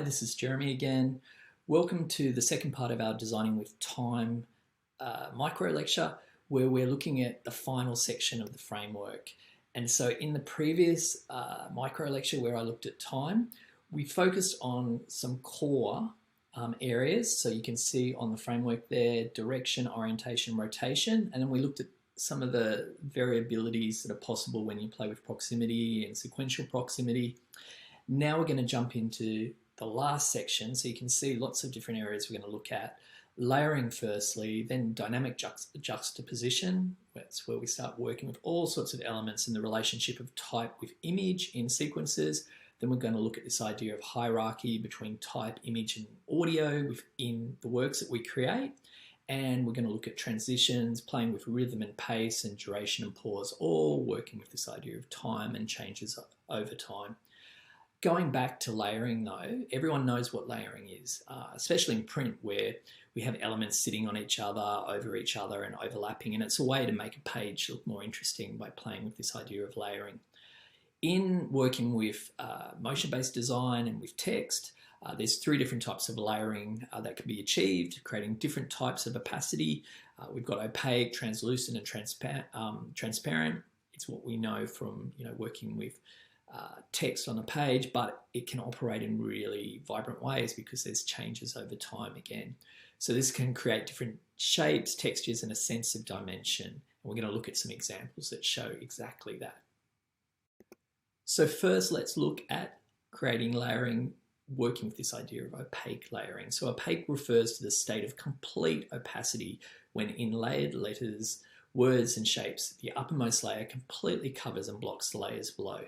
this is Jeremy again. Welcome to the second part of our Designing with Time micro lecture, where we're looking at the final section of the framework. And so in the previous micro lecture where I looked at time, we focused on some core areas. So you can see on the framework there, direction, orientation, rotation, and then we looked at some of the variabilities that are possible when you play with proximity and sequential proximity. Now we're going to jump into the last section, so you can see lots of different areas we're going to look at. Layering firstly, then dynamic juxtaposition. That's where we start working with all sorts of elements in the relationship of type with image in sequences. Then we're going to look at this idea of hierarchy between type, image, and audio within the works that we create. And we're going to look at transitions, playing with rhythm and pace and duration and pause, all working with this idea of time and changes over time. Going back to layering though, everyone knows what layering is, especially in print where we have elements sitting on each other, over each other and overlapping, and it's a way to make a page look more interesting by playing with this idea of layering. In working with motion-based design and with text, there's three different types of layering that can be achieved, creating different types of opacity. We've got opaque, translucent, and transparent. It's what we know from working with text on a page, but it can operate in really vibrant ways because there's changes over time again. So this can create different shapes, textures, and a sense of dimension. And we're going to look at some examples that show exactly that. So first, let's look at creating layering, working with this idea of opaque layering. So opaque refers to the state of complete opacity when in layered letters, words, and shapes, the uppermost layer completely covers and blocks the layers below.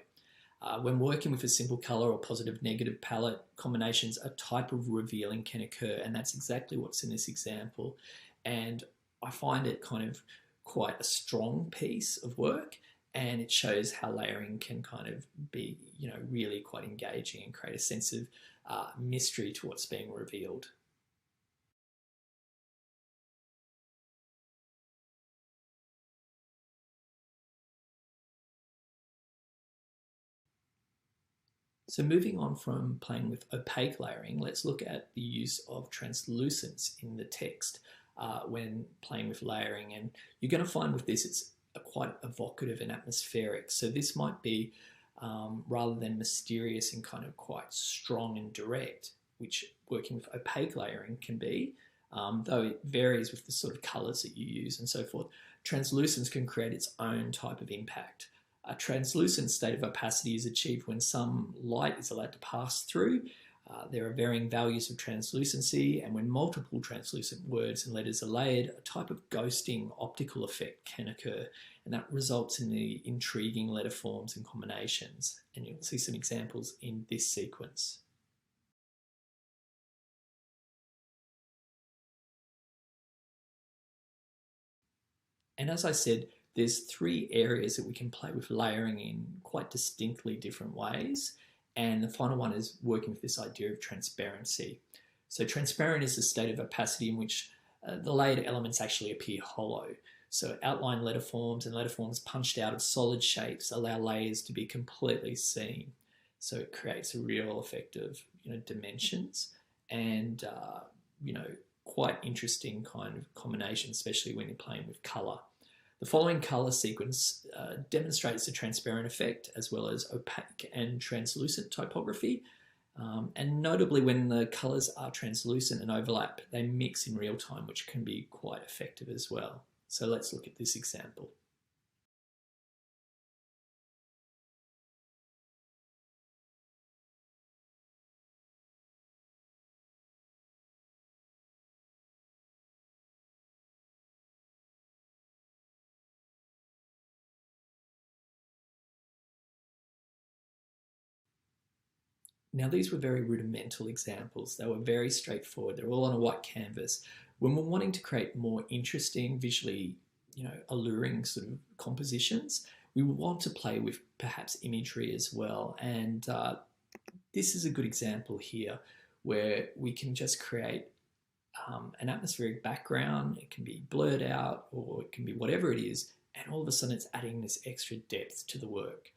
When working with a simple color or positive negative palette combinations, a type of revealing can occur, and that's exactly what's in this example. And I find it kind of quite a strong piece of work, and it shows how layering can kind of be, really quite engaging and create a sense of mystery to what's being revealed. So moving on from playing with opaque layering, let's look at the use of translucence in the text when playing with layering. And you're going to find with this, it's quite evocative and atmospheric. So this might be, rather than mysterious and kind of quite strong and direct, which working with opaque layering can be, though it varies with the sort of colors that you use and so forth. Translucence can create its own type of impact. A translucent state of opacity is achieved when some light is allowed to pass through. There are varying values of translucency, and when multiple translucent words and letters are layered, a type of ghosting optical effect can occur, and that results in the intriguing letter forms and combinations. And you'll see some examples in this sequence. And as I said, there's three areas that we can play with layering in quite distinctly different ways. And the final one is working with this idea of transparency. So transparent is a state of opacity in which the layered elements actually appear hollow. So outline letter forms and letter forms punched out of solid shapes allow layers to be completely seen. So it creates a real effect of dimensions and quite interesting kind of combination, especially when you're playing with color. The following color sequence demonstrates the transparent effect as well as opaque and translucent typography. And notably, when the colors are translucent and overlap, they mix in real time, which can be quite effective as well. So let's look at this example. Now, these were very rudimental examples. They were very straightforward. They're all on a white canvas. When we're wanting to create more interesting, visually, alluring sort of compositions, we want to play with perhaps imagery as well. And this is a good example here where we can just create an atmospheric background. It can be blurred out or it can be whatever it is. And all of a sudden it's adding this extra depth to the work.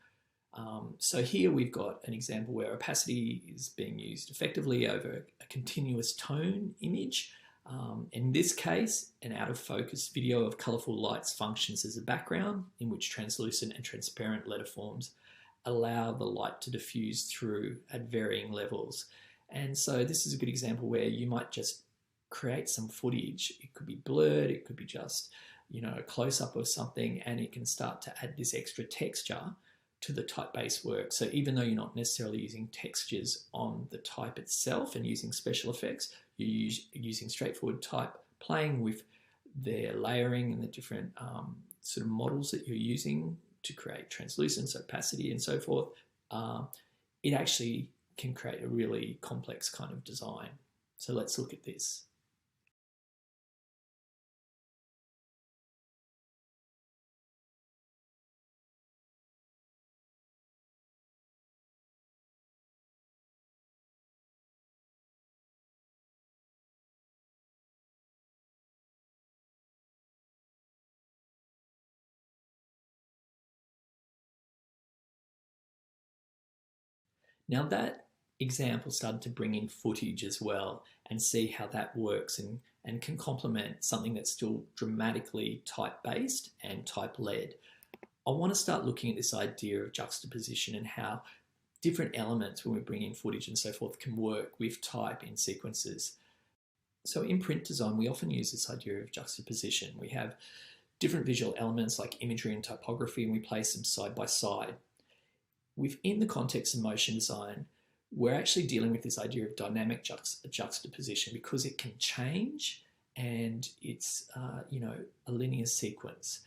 So here we've got an example where opacity is being used effectively over a continuous tone image. In this case, an out of focus video of colourful lights functions as a background in which translucent and transparent letterforms allow the light to diffuse through at varying levels. And so this is a good example where you might just create some footage. It could be blurred, it could be just, a close-up of something, and it can start to add this extra texture to the type-based work. So even though you're not necessarily using textures on the type itself and using special effects, you're using straightforward type, playing with their layering and the different sort of models that you're using to create translucence, opacity, and so forth. It actually can create a really complex kind of design. So let's look at this. Now that example started to bring in footage as well and see how that works and can complement something that's still dramatically type-based and type-led. I want to start looking at this idea of juxtaposition and how different elements when we bring in footage and so forth can work with type in sequences. So in print design, we often use this idea of juxtaposition. We have different visual elements like imagery and typography, and we place them side by side. Within the context of motion design, we're actually dealing with this idea of dynamic juxtaposition because it can change and it's a linear sequence.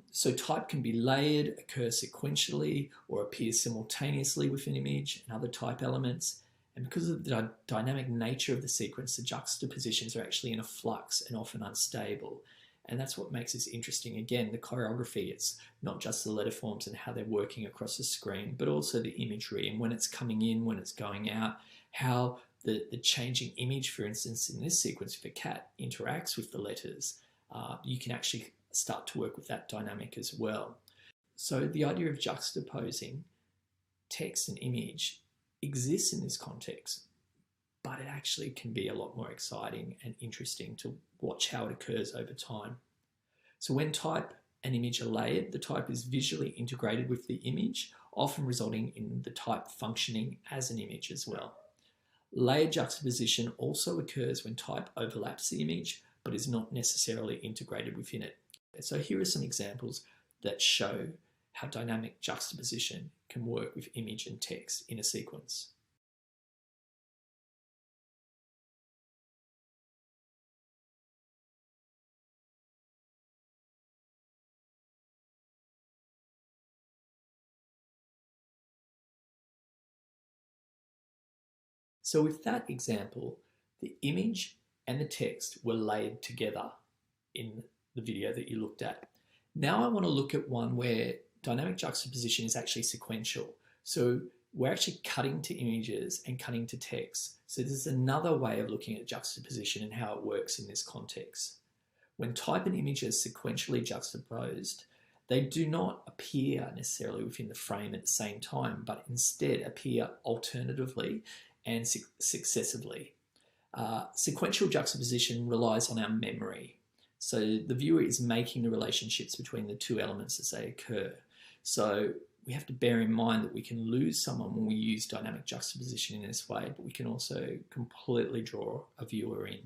So type can be layered, occur sequentially, or appear simultaneously with an image and other type elements. And because of the dynamic nature of the sequence, the juxtapositions are actually in a flux and often unstable. And that's what makes this interesting. Again, the choreography, it's not just the letterforms and how they're working across the screen, but also the imagery and when it's coming in, when it's going out, how the changing image, for instance, in this sequence for cat interacts with the letters. You can actually start to work with that dynamic as well. So the idea of juxtaposing text and image exists in this context, but it actually can be a lot more exciting and interesting to watch how it occurs over time. So when type and image are layered, the type is visually integrated with the image, often resulting in the type functioning as an image as well. Layered juxtaposition also occurs when type overlaps the image, but is not necessarily integrated within it. So here are some examples that show how dynamic juxtaposition can work with image and text in a sequence. So with that example, the image and the text were layered together in the video that you looked at. Now I want to look at one where dynamic juxtaposition is actually sequential. So we're actually cutting to images and cutting to text. So this is another way of looking at juxtaposition and how it works in this context. When type and image are sequentially juxtaposed, they do not appear necessarily within the frame at the same time, but instead appear alternatively and successively. Sequential juxtaposition relies on our memory. So the viewer is making the relationships between the two elements as they occur. So we have to bear in mind that we can lose someone when we use dynamic juxtaposition in this way, but we can also completely draw a viewer in.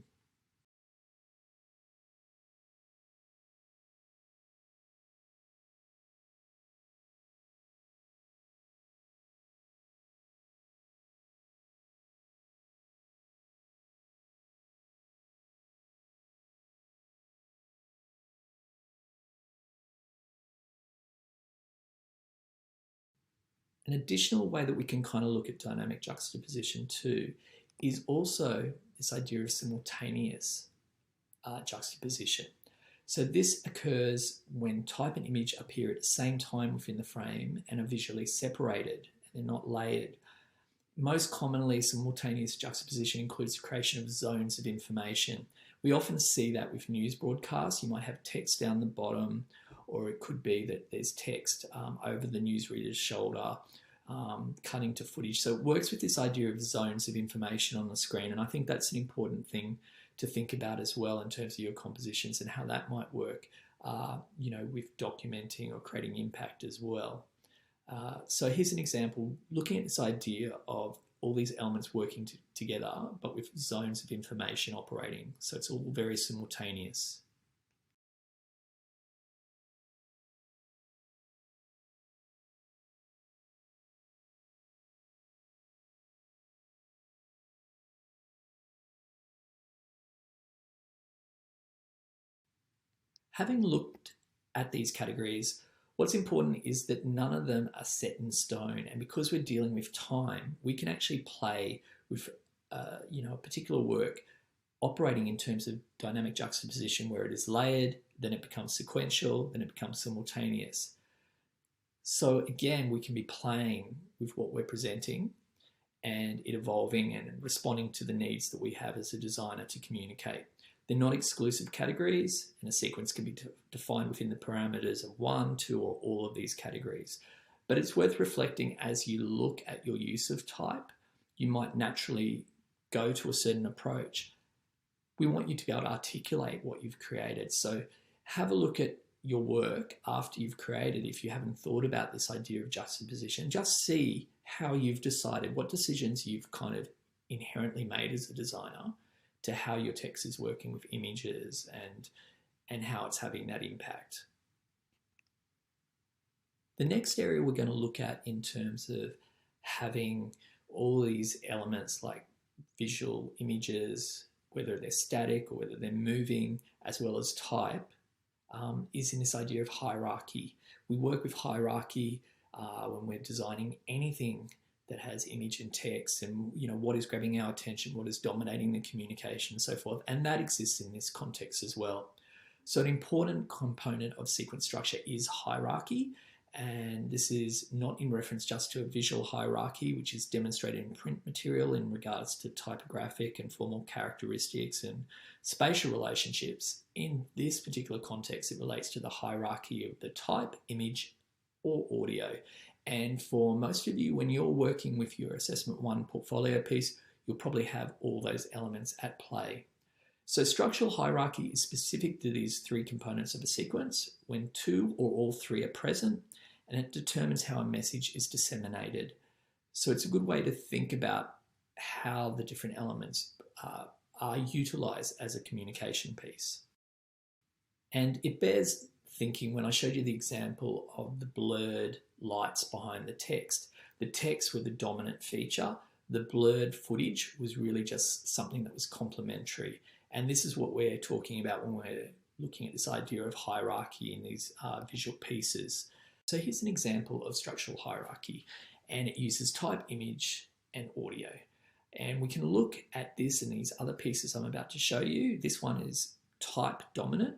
An additional way that we can kind of look at dynamic juxtaposition too is also this idea of simultaneous juxtaposition. So this occurs when type and image appear at the same time within the frame and are visually separated, and they're not layered. Most commonly, simultaneous juxtaposition includes the creation of zones of information. We often see that with news broadcasts. You might have text down the bottom, or it could be that there's text over the newsreader's shoulder, cutting to footage. So it works with this idea of zones of information on the screen, and I think that's an important thing to think about as well in terms of your compositions and how that might work, with documenting or creating impact as well. So here's an example looking at this idea of all these elements working together, but with zones of information operating. So it's all very simultaneous. Having looked at these categories, what's important is that none of them are set in stone. And because we're dealing with time, we can actually play with a particular work operating in terms of dynamic juxtaposition where it is layered, then it becomes sequential, then it becomes simultaneous. So again, we can be playing with what we're presenting and it evolving and responding to the needs that we have as a designer to communicate. They're not exclusive categories, and a sequence can be defined within the parameters of one, two, or all of these categories. But it's worth reflecting as you look at your use of type. You might naturally go to a certain approach. We want you to be able to articulate what you've created. So have a look at your work after you've created. If you haven't thought about this idea of juxtaposition, just see how you've decided, what decisions you've kind of inherently made as a designer to how your text is working with images and how it's having that impact. The next area we're going to look at in terms of having all these elements like visual images, whether they're static or whether they're moving, as well as type, is in this idea of hierarchy. We work with hierarchy when we're designing anything that has image and text, and what is grabbing our attention, what is dominating the communication, and so forth. And that exists in this context as well. So an important component of sequence structure is hierarchy, and this is not in reference just to a visual hierarchy, which is demonstrated in print material in regards to typographic and formal characteristics and spatial relationships. In this particular context, it relates to the hierarchy of the type, image, or audio. And for most of you, when you're working with your Assessment 1 portfolio piece, you'll probably have all those elements at play. So structural hierarchy is specific to these three components of a sequence when two or all three are present, and it determines how a message is disseminated. So it's a good way to think about how the different elements are utilized as a communication piece. And it bears thinking when I showed you the example of the blurred lights behind the text were the dominant feature. The blurred footage was really just something that was complementary. And this is what we're talking about when we're looking at this idea of hierarchy in these visual pieces. So here's an example of structural hierarchy, and it uses type, image, and audio. And we can look at this in these other pieces I'm about to show you. This one is type dominant.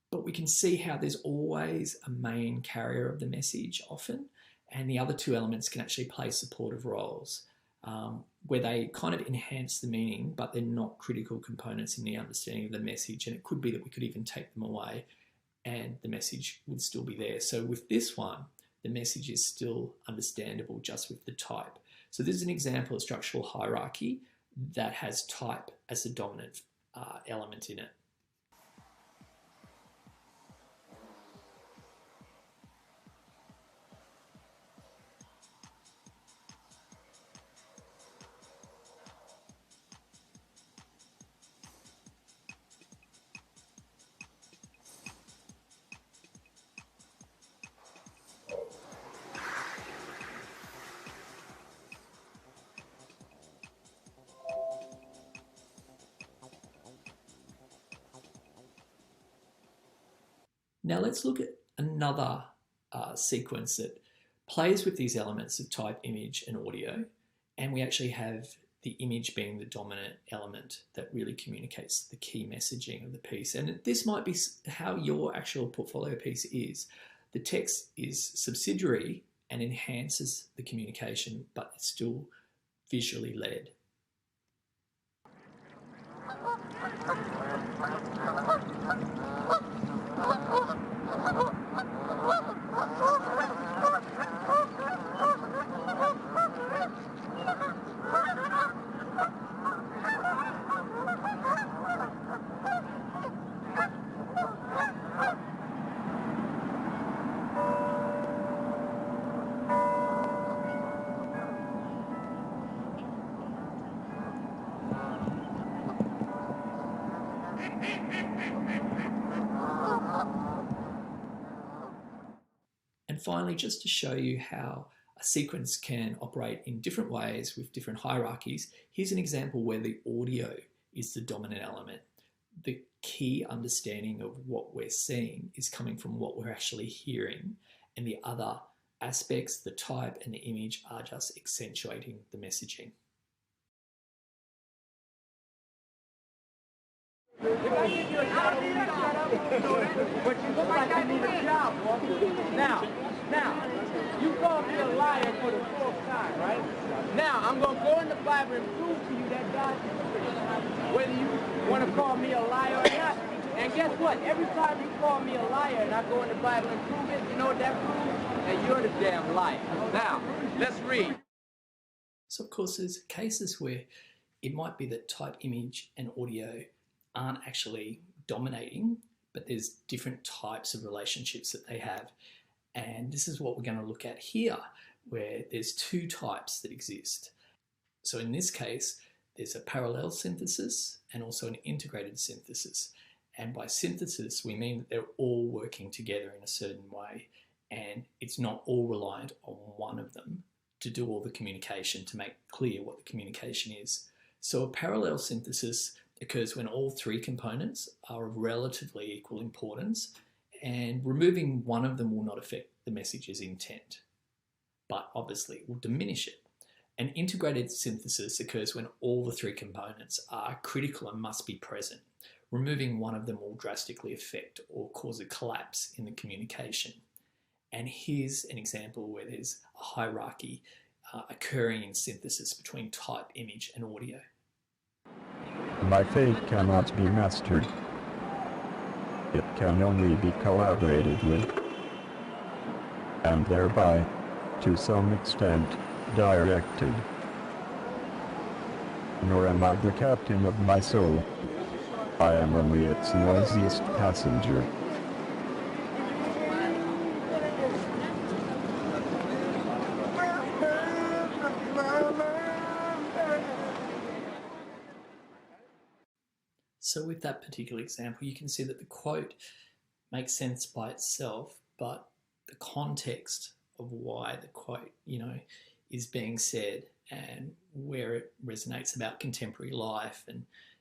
But we can see how there's always a main carrier of the message often, and the other two elements can actually play supportive roles where they kind of enhance the meaning, but they're not critical components in the understanding of the message. And it could be that we could even take them away and the message would still be there. So with this one, the message is still understandable just with the type. So this is an example of structural hierarchy that has type as the dominant element in it. Now let's look at another sequence that plays with these elements of type, image, and audio, and we actually have the image being the dominant element that really communicates the key messaging of the piece. And this might be how your actual portfolio piece is. The text is subsidiary and enhances the communication, but it's still visually led. And finally, just to show you how a sequence can operate in different ways with different hierarchies, here's an example where the audio is the dominant element. The key understanding of what we're seeing is coming from what we're actually hearing, and the other aspects, the type and the image, are just accentuating the messaging. If I give you a job, you shut up. But you look like you need a job, boy. Now, you called me a liar for the fourth time, right? Now, I'm going to go in the Bible and prove to you that God is true, whether you want to call me a liar or not. And guess what? Every time you call me a liar and I go in the Bible and prove it, you know what that proves? That you're the damn liar. Now, let's read. So, of course, there's cases where it might be that type, image, and audio aren't actually dominating, but there's different types of relationships that they have. And this is what we're going to look at here, where there's two types that exist. So in this case, there's a parallel synthesis and also an integrated synthesis. And by synthesis, we mean that they're all working together in a certain way, and it's not all reliant on one of them to do all the communication, to make clear what the communication is. So a parallel synthesis occurs when all three components are of relatively equal importance, and removing one of them will not affect the message's intent, but obviously will diminish it. An integrated synthesis occurs when all the three components are critical and must be present. Removing one of them will drastically affect or cause a collapse in the communication. And here's an example where there's a hierarchy occurring in synthesis between type, image, and audio. My fate cannot be mastered. It can only be collaborated with, and thereby, to some extent, directed. Nor am I the captain of my soul. I am only its noisiest passenger. So with that particular example, you can see that the quote makes sense by itself, but the context of why the quote, is being said and where it resonates about contemporary life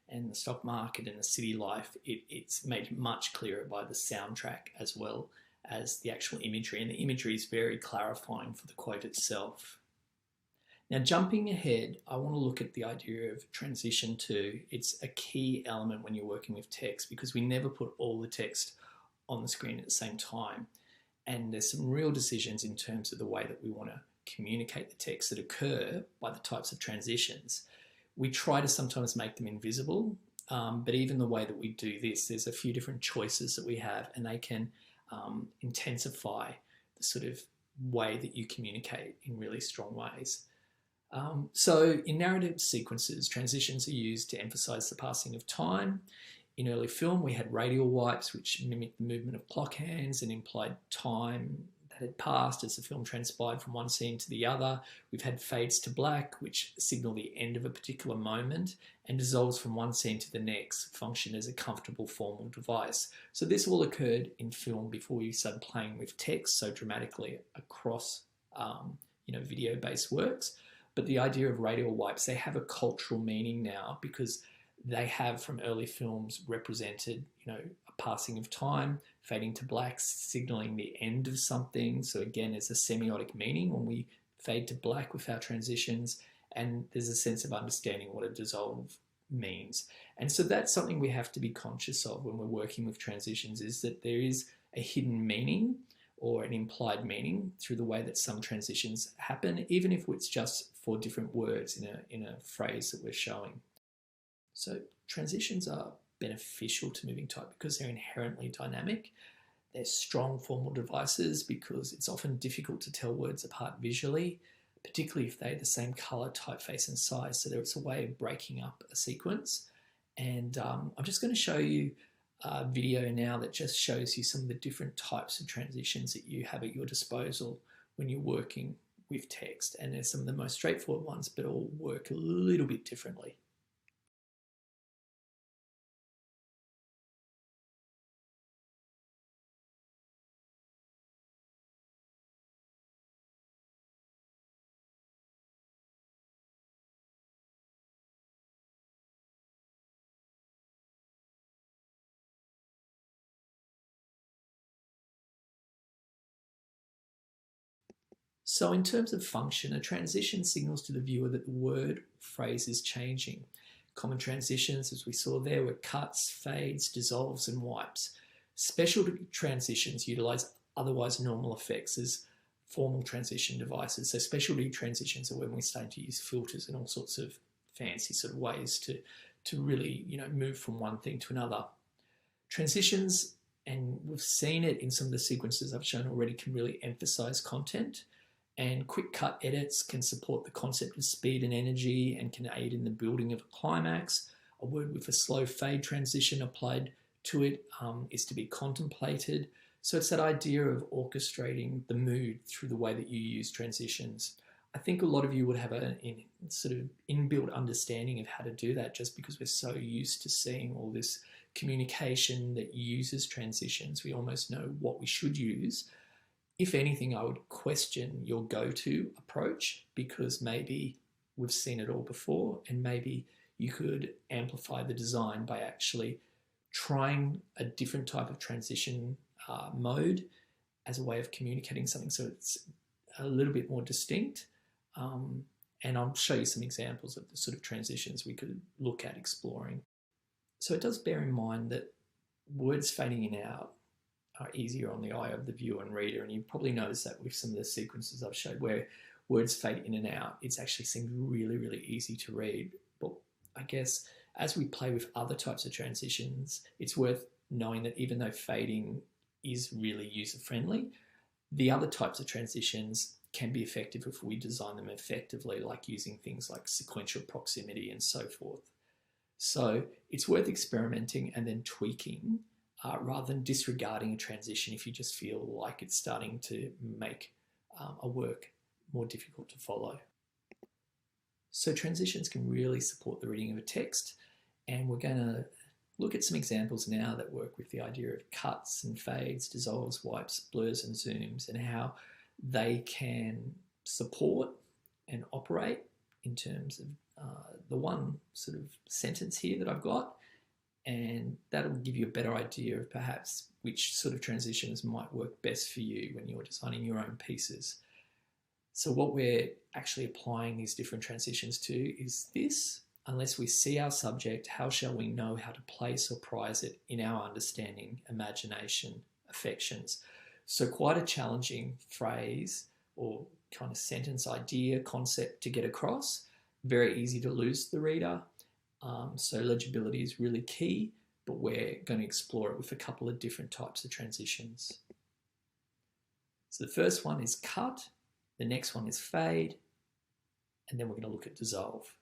and the stock market and the city life, it's made much clearer by the soundtrack as well as the actual imagery. And the imagery is very clarifying for the quote itself. Now, jumping ahead, I want to look at the idea of transition to. It's a key element when you're working with text, because we never put all the text on the screen at the same time. And there's some real decisions in terms of the way that we want to communicate the text that occur by the types of transitions. We try to sometimes make them invisible, but even the way that we do this, there's a few different choices that we have, and they can intensify the sort of way that you communicate in really strong ways. So in narrative sequences, transitions are used to emphasize the passing of time. In early film, we had radial wipes, which mimicked the movement of clock hands and implied time that had passed as the film transpired from one scene to the other. We've had fades to black, which signal the end of a particular moment, and dissolves from one scene to the next, function as a comfortable formal device. So this all occurred in film before we started playing with text so dramatically across video-based works. But the idea of radial wipes, they have a cultural meaning now, because they have, from early films, represented, a passing of time, fading to black, signaling the end of something. So again, there's a semiotic meaning when we fade to black with our transitions, and there's a sense of understanding what a dissolve means. And so that's something we have to be conscious of when we're working with transitions, is that there is a hidden meaning or an implied meaning through the way that some transitions happen, even if it's just for different words in a phrase that we're showing. So transitions are beneficial to moving type because they're inherently dynamic. They're strong formal devices because it's often difficult to tell words apart visually, particularly if they're the same color, typeface, and size. So there's a way of breaking up a sequence. And I'm just going to show you a video now that just shows you some of the different types of transitions that you have at your disposal when you're working with text. And there's some of the most straightforward ones, but all work a little bit differently. So in terms of function, a transition signals to the viewer that the word phrase is changing. Common transitions, as we saw there, were cuts, fades, dissolves, and wipes. Special transitions utilize otherwise normal effects as formal transition devices. So specialty transitions are when we start to use filters and all sorts of fancy sort of ways to really, move from one thing to another. Transitions, and we've seen it in some of the sequences I've shown already, can really emphasize content. And quick cut edits can support the concept of speed and energy and can aid in the building of a climax. A word with a slow fade transition applied to it is to be contemplated. So it's that idea of orchestrating the mood through the way that you use transitions. I think a lot of you would have a sort of inbuilt understanding of how to do that just because we're so used to seeing all this communication that uses transitions. We almost know what we should use. If anything, I would question your go-to approach because maybe we've seen it all before and maybe you could amplify the design by actually trying a different type of transition mode as a way of communicating something so it's a little bit more distinct. And I'll show you some examples of the sort of transitions we could look at exploring. So it does bear in mind that words fading in and out are easier on the eye of the viewer and reader, and you probably noticed that with some of the sequences I've showed where words fade in and out, it's actually seemed really, really easy to read. But I guess as we play with other types of transitions, it's worth knowing that even though fading is really user-friendly, the other types of transitions can be effective if we design them effectively, like using things like sequential proximity and so forth. So it's worth experimenting and then tweaking rather than disregarding a transition if you just feel like it's starting to make a work more difficult to follow. So transitions can really support the reading of a text, and we're going to look at some examples now that work with the idea of cuts and fades, dissolves, wipes, blurs and zooms, and how they can support and operate in terms of the one sort of sentence here that I've got, and that'll give you a better idea of perhaps which sort of transitions might work best for you when you're designing your own pieces. So what we're actually applying these different transitions to is this: unless we see our subject, how shall we know how to place or prize it in our understanding, imagination, affections? So quite a challenging phrase or kind of sentence idea, concept to get across. Very easy to lose the reader. So legibility is really key, but we're going to explore it with a couple of different types of transitions. So the first one is cut, the next one is fade, and then we're going to look at dissolve.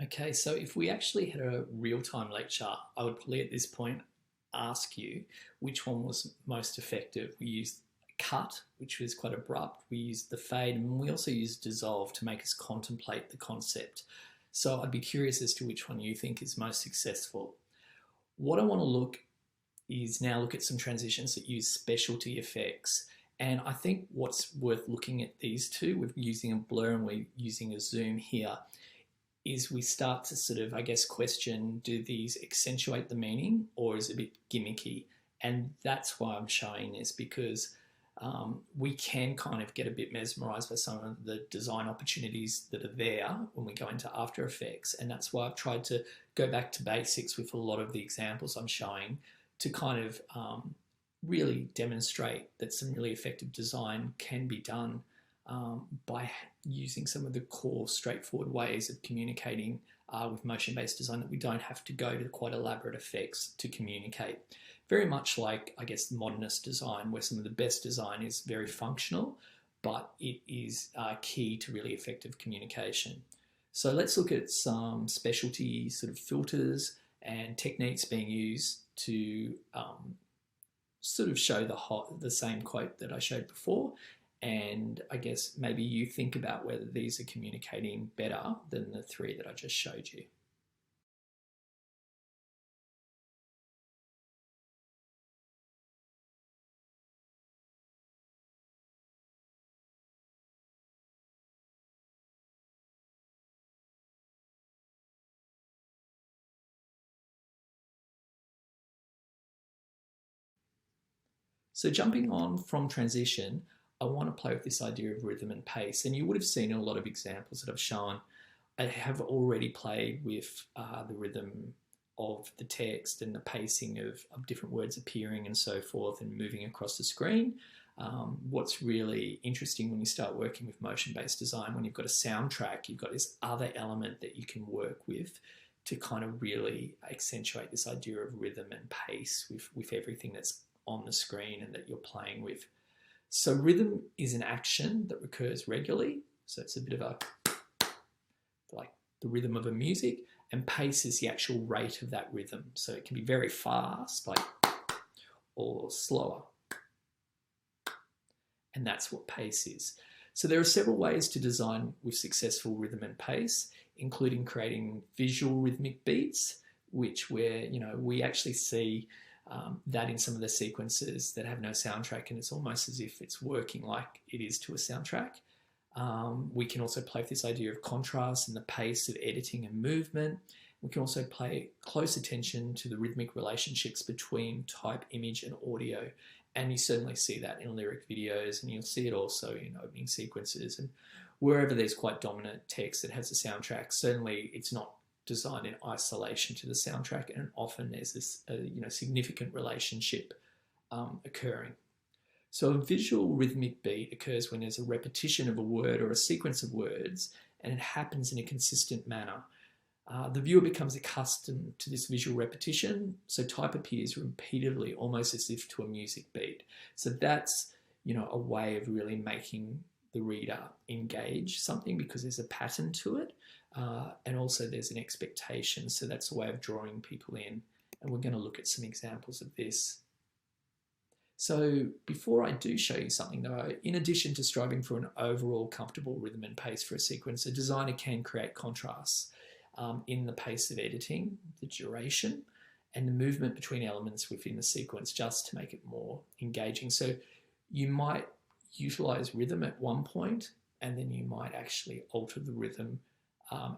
Okay, so if we actually had a real-time lecture, I would probably at this point ask you which one was most effective. We used cut, which was quite abrupt. We used the fade, and we also used dissolve to make us contemplate the concept. So I'd be curious as to which one you think is most successful. What I want to look at some transitions that use specialty effects. And I think what's worth looking at these two, we're using a blur and we're using a zoom here, is we start to sort of, I guess, question, do these accentuate the meaning or is it a bit gimmicky? And that's why I'm showing this, because we can kind of get a bit mesmerized by some of the design opportunities that are there when we go into After Effects. And that's why I've tried to go back to basics with a lot of the examples I'm showing to kind of really demonstrate that some really effective design can be done by using some of the core straightforward ways of communicating with motion-based design, that we don't have to go to quite elaborate effects to communicate. Very much like, I guess, modernist design, where some of the best design is very functional, but it is key to really effective communication. So let's look at some specialty sort of filters and techniques being used to sort of show the same quote that I showed before. And I guess maybe you think about whether these are communicating better than the three that I just showed you. So jumping on from transition, I want to play with this idea of rhythm and pace. And you would have seen in a lot of examples that I've shown, I have already played with the rhythm of the text and the pacing of different words appearing and so forth and moving across the screen. What's really interesting when you start working with motion-based design, when you've got a soundtrack, you've got this other element that you can work with to kind of really accentuate this idea of rhythm and pace with everything that's on the screen and that you're playing with. So rhythm is an action that recurs regularly. So it's a bit of a, like the rhythm of a music, and pace is the actual rate of that rhythm. So it can be very fast, like, or slower. And that's what pace is. So there are several ways to design with successful rhythm and pace, including creating visual rhythmic beats, which we actually see that in some of the sequences that have no soundtrack, and it's almost as if it's working like it is to a soundtrack. We can also play with this idea of contrast and the pace of editing and movement. We can also pay close attention to the rhythmic relationships between type, image, and audio. And you certainly see that in lyric videos, and you'll see it also in opening sequences. And wherever there's quite dominant text that has a soundtrack, certainly it's not designed in isolation to the soundtrack, and often there's this significant relationship occurring. So a visual rhythmic beat occurs when there's a repetition of a word or a sequence of words, and it happens in a consistent manner. The viewer becomes accustomed to this visual repetition, so type appears repeatedly, almost as if to a music beat. So that's a way of really making the reader engage something, because there's a pattern to it, and also there's an expectation. So that's a way of drawing people in, and we're going to look at some examples of this. So before I do show you something though, in addition to striving for an overall comfortable rhythm and pace for a sequence, a designer can create contrasts in the pace of editing, the duration, and the movement between elements within the sequence, just to make it more engaging. So you might utilize rhythm at one point, and then you might actually alter the rhythm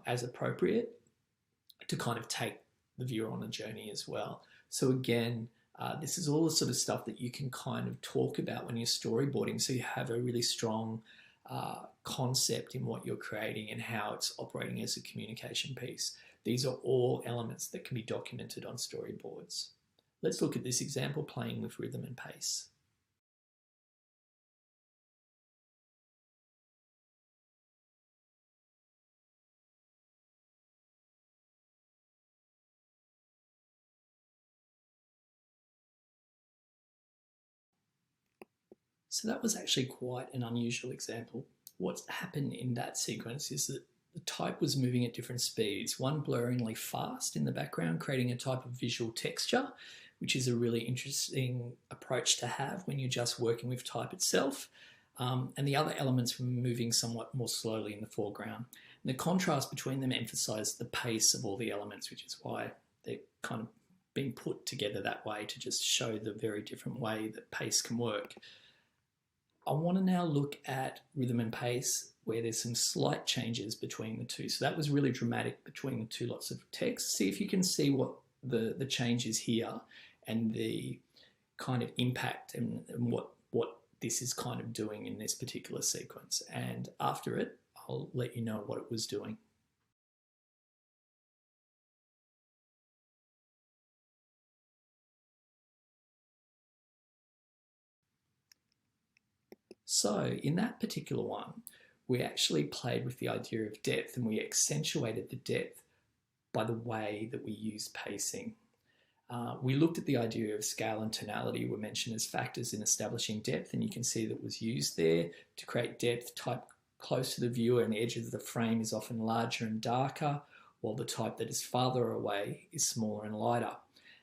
as appropriate to kind of take the viewer on a journey as well. So again, this is all the sort of stuff that you can kind of talk about when you're storyboarding, so you have a really strong concept in what you're creating and how it's operating as a communication piece. These are all elements that can be documented on storyboards. Let's look at this example playing with rhythm and pace. So that was actually quite an unusual example. What's happened in that sequence is that the type was moving at different speeds, one blurringly fast in the background, creating a type of visual texture, which is a really interesting approach to have when you're just working with type itself. And the other elements were moving somewhat more slowly in the foreground. And the contrast between them emphasized the pace of all the elements, which is why they're kind of being put together that way, to just show the very different way that pace can work. I want to now look at rhythm and pace where there's some slight changes between the two. So that was really dramatic between the two lots of text. See if you can see what the change is here and the kind of impact and what this is kind of doing in this particular sequence. And after it, I'll let you know what it was doing. So in that particular one, we actually played with the idea of depth, and we accentuated the depth by the way that we used pacing. We looked at the idea of scale and tonality were mentioned as factors in establishing depth, and you can see that was used there to create depth. Type close to the viewer and the edge of the frame is often larger and darker, while the type that is farther away is smaller and lighter.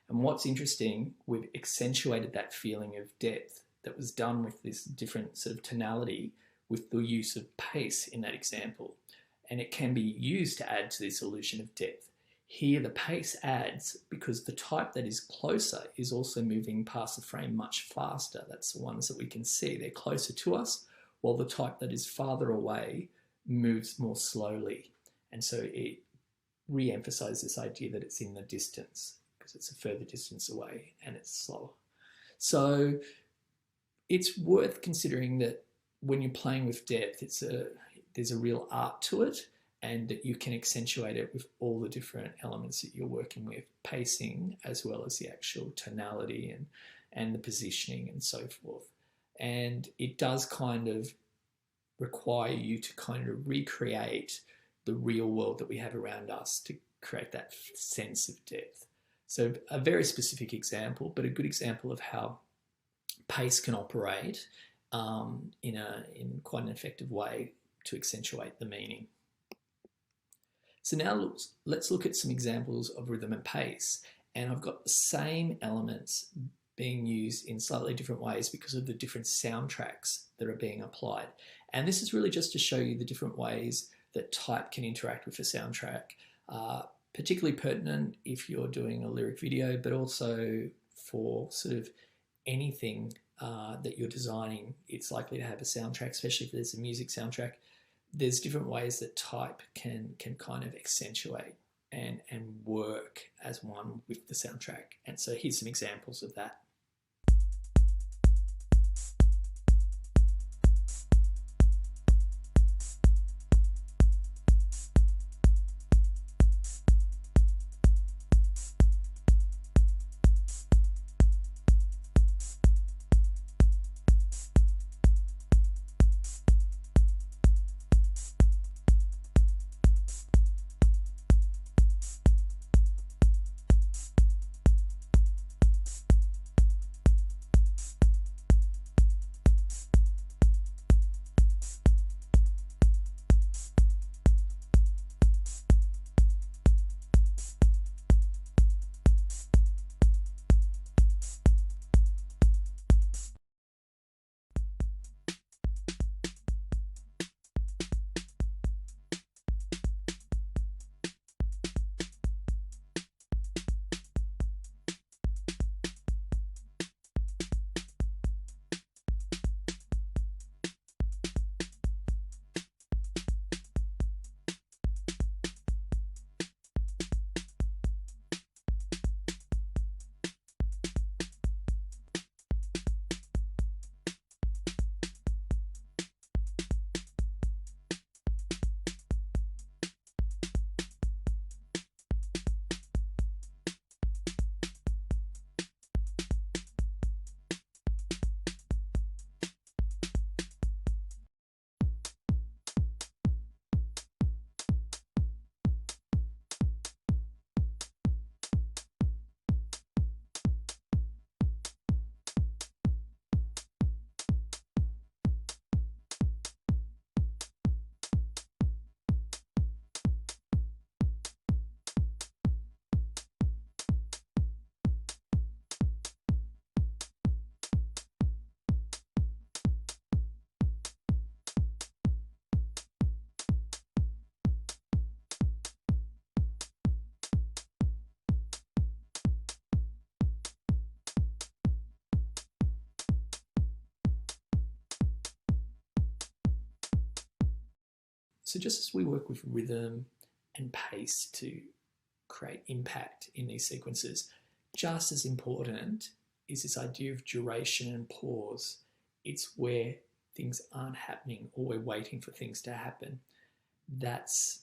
And what's interesting, we've accentuated that feeling of depth that was done with this different sort of tonality with the use of pace in that example. And it can be used to add to this illusion of depth. Here the pace adds because the type that is closer is also moving past the frame much faster. That's the ones that we can see. They're closer to us, while the type that is farther away moves more slowly. And so it re-emphasizes this idea that it's in the distance because it's a further distance away and it's slower. So it's worth considering that when you're playing with depth, there's a real art to it, and that you can accentuate it with all the different elements that you're working with, pacing as well as the actual tonality and the positioning and so forth. And it does kind of require you to kind of recreate the real world that we have around us to create that sense of depth. So a very specific example, but a good example of how pace can operate in quite an effective way to accentuate the meaning. So now let's look at some examples of rhythm and pace. And I've got the same elements being used in slightly different ways because of the different soundtracks that are being applied. And this is really just to show you the different ways that type can interact with a soundtrack, particularly pertinent if you're doing a lyric video, but also for sort of anything that you're designing. It's likely to have a soundtrack, especially if there's a music soundtrack. There's different ways that type can kind of accentuate and work as one with the soundtrack. And so here's some examples of that. So just as we work with rhythm and pace to create impact in these sequences, just as important is this idea of duration and pause. It's where things aren't happening or we're waiting for things to happen. That's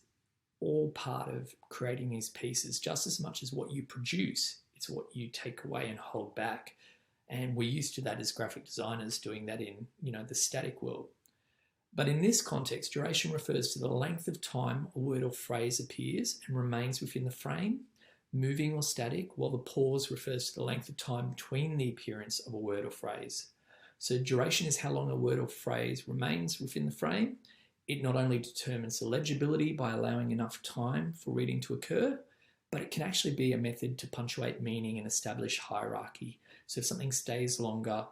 all part of creating these pieces just as much as what you produce. It's what you take away and hold back. And we're used to that as graphic designers, doing that in the static world. But in this context, duration refers to the length of time a word or phrase appears and remains within the frame, moving or static, while the pause refers to the length of time between the appearance of a word or phrase. So duration is how long a word or phrase remains within the frame. It not only determines the legibility by allowing enough time for reading to occur, but it can actually be a method to punctuate meaning and establish hierarchy. So if something stays longer,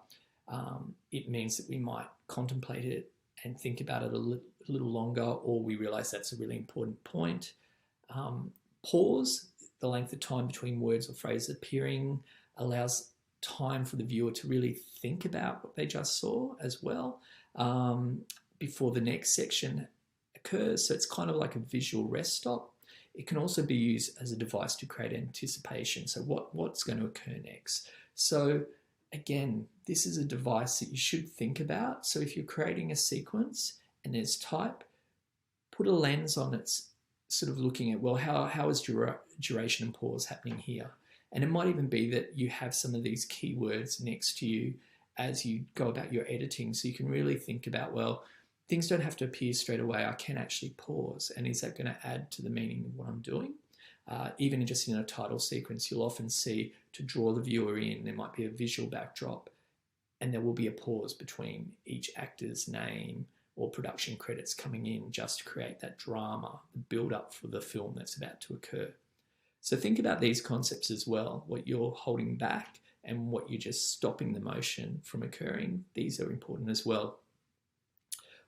it means that we might contemplate it and think about it a little longer, or we realize that's a really important point. Pause, the length of time between words or phrases appearing, allows time for the viewer to really think about what they just saw as well before the next section occurs. So it's kind of like a visual rest stop. It can also be used as a device to create anticipation. So what's going to occur next? So again, this is a device that you should think about. So if you're creating a sequence and there's type, put a lens on it, sort of looking at, well, how is duration and pause happening here? And it might even be that you have some of these keywords next to you as you go about your editing. So you can really think about, well, things don't have to appear straight away. I can actually pause. And is that going to add to the meaning of what I'm doing? Even just in a title sequence, you'll often see, to draw the viewer in, there might be a visual backdrop and there will be a pause between each actor's name or production credits coming in, just to create that drama, the build up for the film that's about to occur. So think about these concepts as well, what you're holding back and what you're just stopping the motion from occurring. These are important as well.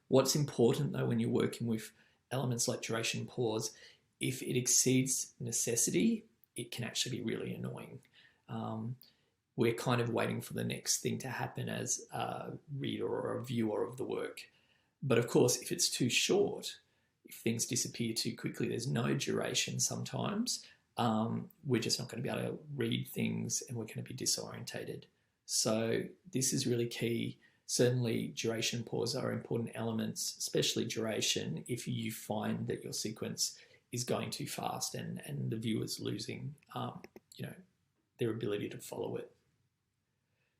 What's important though when you're working with elements like duration and pause, if it exceeds necessity, it can actually be really annoying. We're kind of waiting for the next thing to happen as a reader or a viewer of the work. But of course, if it's too short, if things disappear too quickly, there's no duration sometimes, we're just not going to be able to read things and we're going to be disorientated. So this is really key. Certainly duration and pause are important elements, especially duration, if you find that your sequence is going too fast and the viewer's losing their ability to follow it.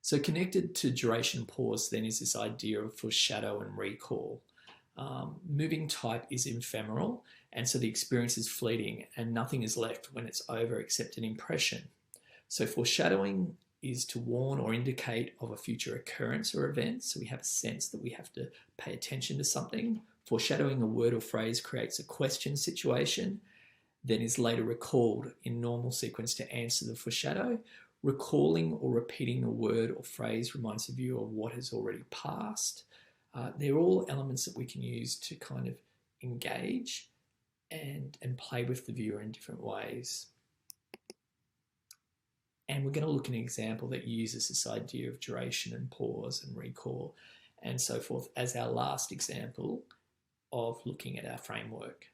So connected to duration and pause then is this idea of foreshadow and recall. Moving type is ephemeral, and so the experience is fleeting and nothing is left when it's over except an impression. So foreshadowing is to warn or indicate of a future occurrence or event, so we have a sense that we have to pay attention to something. Foreshadowing a word or phrase creates a question situation, then is later recalled in normal sequence to answer the foreshadow. Recalling or repeating a word or phrase reminds the viewer of what has already passed. They're all elements that we can use to kind of engage and play with the viewer in different ways. And we're going to look at an example that uses this idea of duration and pause and recall and so forth as our last example of looking at our framework.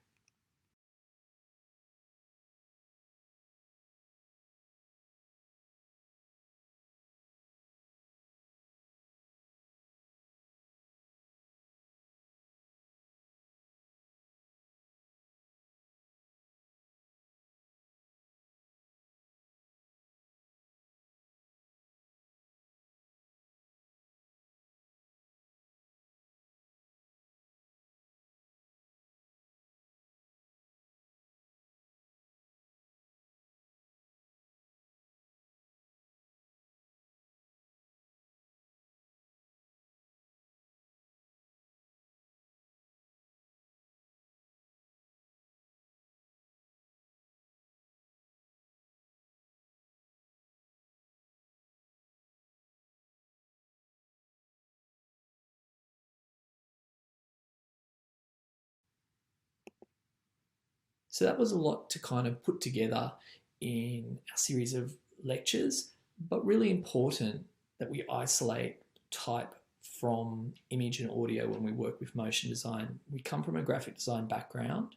So that was a lot to kind of put together in a series of lectures, but really important that we isolate type from image and audio when we work with motion design. We come from a graphic design background.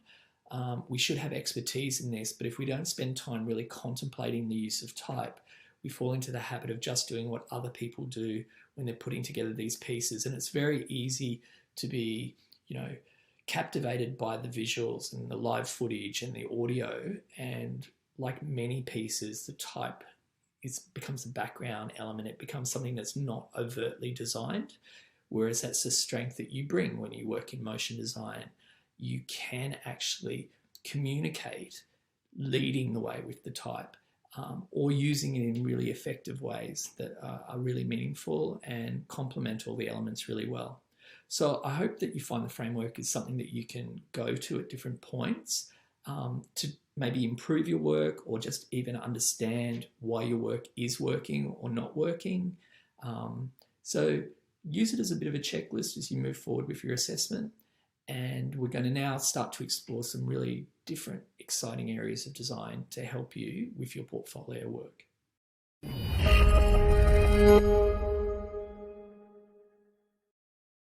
We should have expertise in this, but if we don't spend time really contemplating the use of type, we fall into the habit of just doing what other people do when they're putting together these pieces. And it's very easy to be, captivated by the visuals and the live footage and the audio. And like many pieces, the type becomes a background element. It becomes something that's not overtly designed, whereas that's the strength that you bring when you work in motion design. You can actually communicate leading the way with the type, or using it in really effective ways that are really meaningful and complement all the elements really well. So I hope that you find the framework is something that you can go to at different points to maybe improve your work, or just even understand why your work is working or not working. So use it as a bit of a checklist as you move forward with your assessment. And we're going to now start to explore some really different, exciting areas of design to help you with your portfolio work.